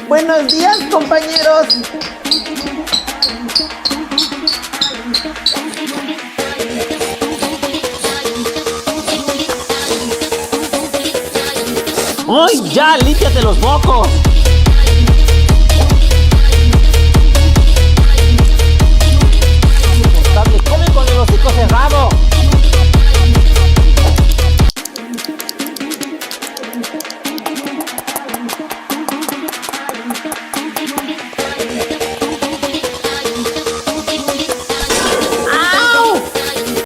Buenos días, compañeros. ¡Uy, ya! ¡Límpiate los mocos!